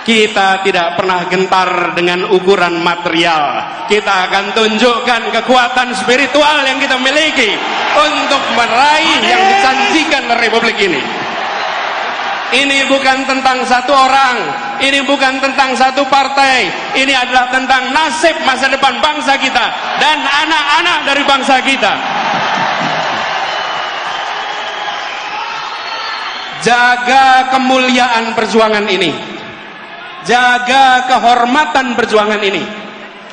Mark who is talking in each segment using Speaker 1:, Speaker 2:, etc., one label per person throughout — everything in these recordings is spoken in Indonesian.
Speaker 1: Kita tidak pernah gentar dengan ukuran material. Kita akan tunjukkan kekuatan spiritual yang kita miliki untuk meraih yang dijanjikan Republik ini. Ini bukan tentang satu orang, ini bukan tentang satu partai, ini adalah tentang nasib masa depan bangsa kita dan anak-anak dari bangsa kita. Jaga kemuliaan perjuangan ini, jaga kehormatan perjuangan ini.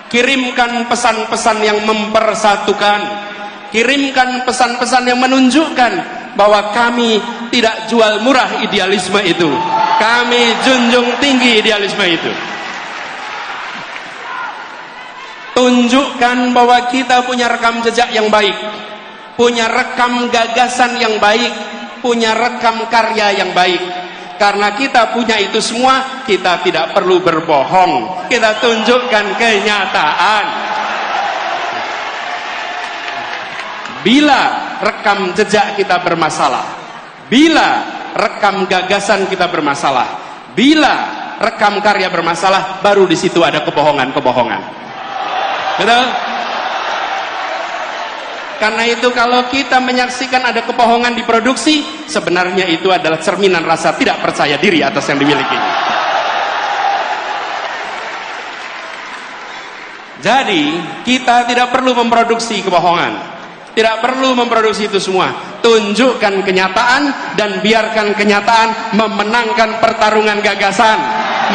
Speaker 1: Kirimkan pesan-pesan yang mempersatukan, kirimkan pesan-pesan yang menunjukkan bahwa kami tidak jual murah idealisme itu, kami junjung tinggi idealisme itu. Tunjukkan bahwa kita punya rekam jejak yang baik, punya rekam gagasan yang baik, punya rekam karya yang baik. Karena kita punya itu semua, kita tidak perlu berbohong, kita tunjukkan kenyataan. Bila rekam jejak kita bermasalah, bila rekam gagasan kita bermasalah, bila rekam karya bermasalah, baru di situ ada kebohongan-kebohongan. Betul? Karena itu kalau kita menyaksikan ada kebohongan diproduksi, sebenarnya itu adalah cerminan rasa tidak percaya diri atas yang dimiliki. Jadi kita tidak perlu memproduksi kebohongan, tidak perlu memproduksi itu semua. Tunjukkan kenyataan dan biarkan kenyataan memenangkan pertarungan gagasan,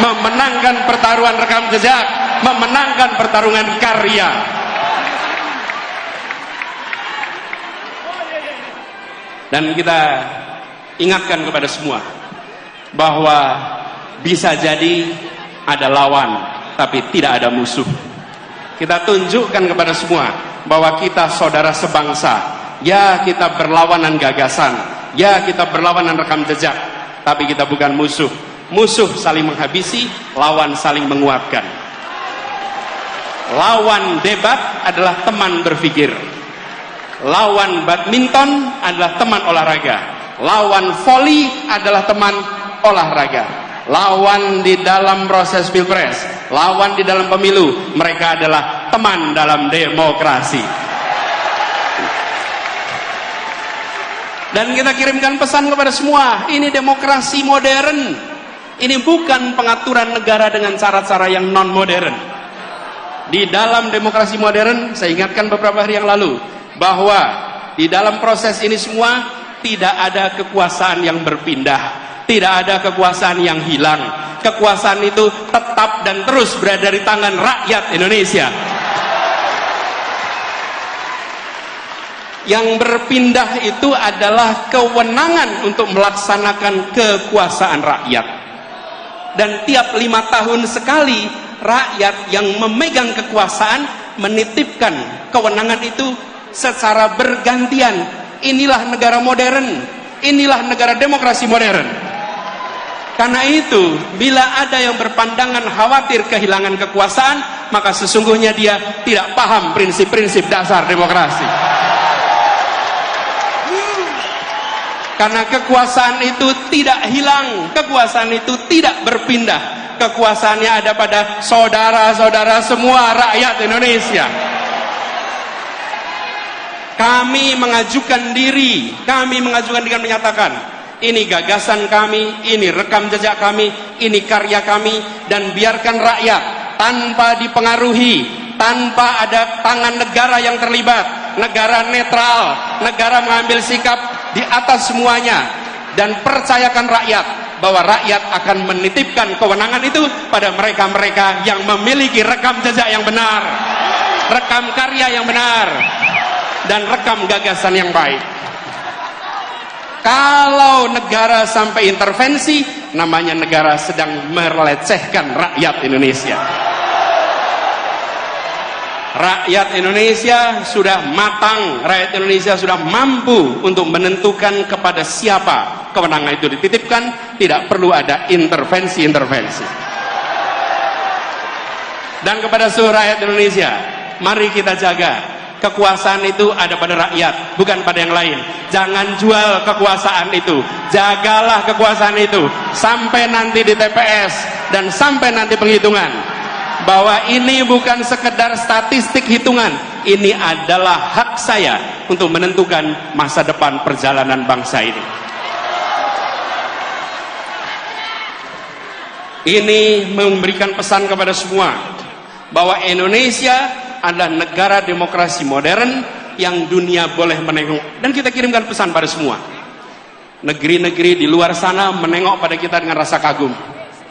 Speaker 1: memenangkan pertarungan rekam jejak, memenangkan pertarungan karya. Dan kita ingatkan kepada semua bahwa bisa jadi ada lawan tapi tidak ada musuh. Kita tunjukkan kepada semua bahwa kita saudara sebangsa. Ya, kita berlawanan gagasan, ya kita berlawanan rekam jejak, tapi kita bukan musuh. Musuh saling menghabisi, lawan saling menguatkan. Lawan debat adalah teman berpikir. Lawan badminton adalah teman olahraga. Lawan voli adalah teman olahraga. Lawan di dalam proses pilpres, lawan di dalam pemilu, mereka adalah teman dalam demokrasi. Dan kita kirimkan pesan kepada semua, ini demokrasi modern. Ini bukan pengaturan negara dengan cara-cara yang non modern. Di dalam demokrasi modern, saya ingatkan beberapa hari yang lalu, bahwa di dalam proses ini semua tidak ada kekuasaan yang berpindah, tidak ada kekuasaan yang hilang. Kekuasaan itu tetap dan terus berada di tangan rakyat Indonesia. Yang berpindah itu adalah kewenangan untuk melaksanakan kekuasaan rakyat. Dan tiap 5 tahun sekali rakyat yang memegang kekuasaan menitipkan kewenangan itu secara bergantian. Inilah negara modern, inilah negara demokrasi modern. Karena itu, bila ada yang berpandangan khawatir kehilangan kekuasaan, maka sesungguhnya dia tidak paham prinsip-prinsip dasar demokrasi. Karena kekuasaan itu tidak hilang, kekuasaan itu tidak berpindah. Kekuasaannya ada pada saudara-saudara semua rakyat Indonesia. Kami mengajukan diri, menyatakan, ini gagasan kami, ini rekam jejak kami, ini karya kami, dan biarkan rakyat tanpa dipengaruhi, tanpa ada tangan negara yang terlibat, negara netral, negara mengambil sikap di atas semuanya, dan percayakan rakyat bahwa rakyat akan menitipkan kewenangan itu pada mereka-mereka yang memiliki rekam jejak yang benar, rekam karya yang benar, dan rekam gagasan yang baik. Kalau negara sampai intervensi, namanya negara sedang melecehkan rakyat Indonesia. Rakyat Indonesia sudah matang, rakyat Indonesia sudah mampu untuk menentukan kepada siapa kewenangan itu dititipkan, tidak perlu ada intervensi-intervensi. Dan kepada seluruh rakyat Indonesia, mari kita jaga kekuasaan itu ada pada rakyat, bukan pada yang lain. Jangan jual kekuasaan itu, jagalah kekuasaan itu sampai nanti di TPS dan sampai nanti penghitungan, bahwa ini bukan sekedar statistik hitungan, ini adalah hak saya untuk menentukan masa depan perjalanan bangsa ini. Ini memberikan pesan kepada semua bahwa Indonesia adalah negara demokrasi modern yang dunia boleh menengok, dan kita kirimkan pesan pada semua. Negeri-negeri di luar sana menengok pada kita dengan rasa kagum.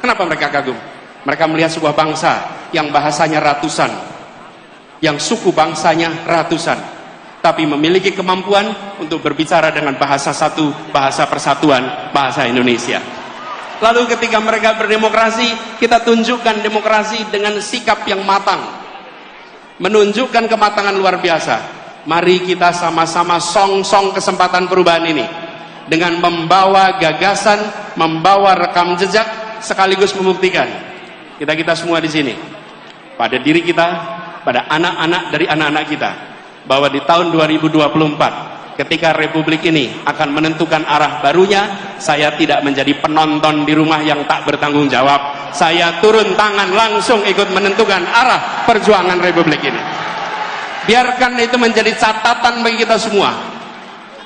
Speaker 1: Kenapa mereka kagum? Mereka melihat sebuah bangsa yang bahasanya ratusan, yang suku bangsanya ratusan, tapi memiliki kemampuan untuk berbicara dengan bahasa satu, bahasa persatuan, bahasa Indonesia. Lalu ketika mereka berdemokrasi, kita tunjukkan demokrasi dengan sikap yang matang, menunjukkan kematangan luar biasa. Mari kita sama-sama song-song kesempatan perubahan ini dengan membawa gagasan, membawa rekam jejak, sekaligus membuktikan kita semua di sini, pada diri kita, pada anak-anak dari anak-anak kita, bahwa di tahun 2024 ketika Republik ini akan menentukan arah barunya, saya tidak menjadi penonton di rumah yang tak bertanggung jawab. Saya turun tangan langsung ikut menentukan arah perjuangan Republik ini. Biarkan itu menjadi catatan bagi kita semua.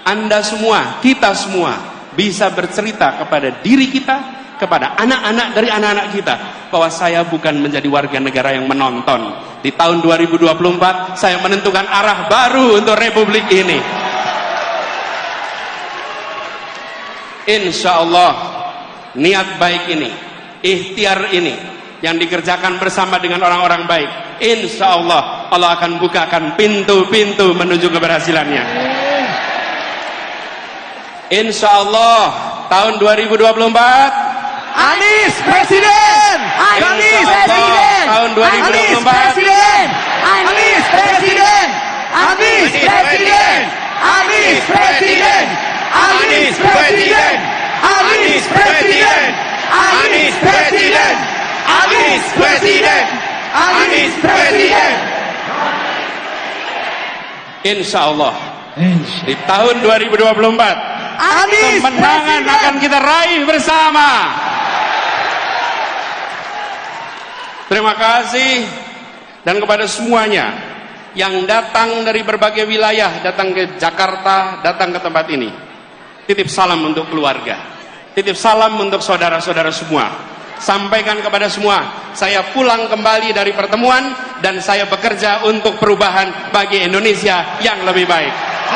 Speaker 1: Anda semua, kita semua bisa bercerita kepada diri kita, kepada anak-anak dari anak-anak kita, bahwa saya bukan menjadi warga negara yang menonton. Di tahun 2024 saya menentukan arah baru untuk Republik ini. Insya Allah niat baik ini, ikhtiar ini yang dikerjakan bersama dengan orang-orang baik, insya Allah Allah akan bukakan pintu-pintu menuju keberhasilannya. Insya Allah tahun 2024
Speaker 2: Anies Presiden! Anies Presiden!
Speaker 1: Tahun 2024
Speaker 2: Anies Presiden! Anies Presiden! Anies Presiden! Anies Presiden! Anies Presiden! Anies Presiden! Anies Presiden! Anies Presiden!
Speaker 1: Insya Allah di tahun 2024 kemenangan akan kita raih bersama. Terima kasih, dan kepada semuanya yang datang dari berbagai wilayah, datang ke Jakarta, datang ke tempat ini, titip salam untuk keluarga, titip salam untuk saudara-saudara semua. Sampaikan kepada semua, saya pulang kembali dari pertemuan dan saya bekerja untuk perubahan bagi Indonesia yang lebih baik.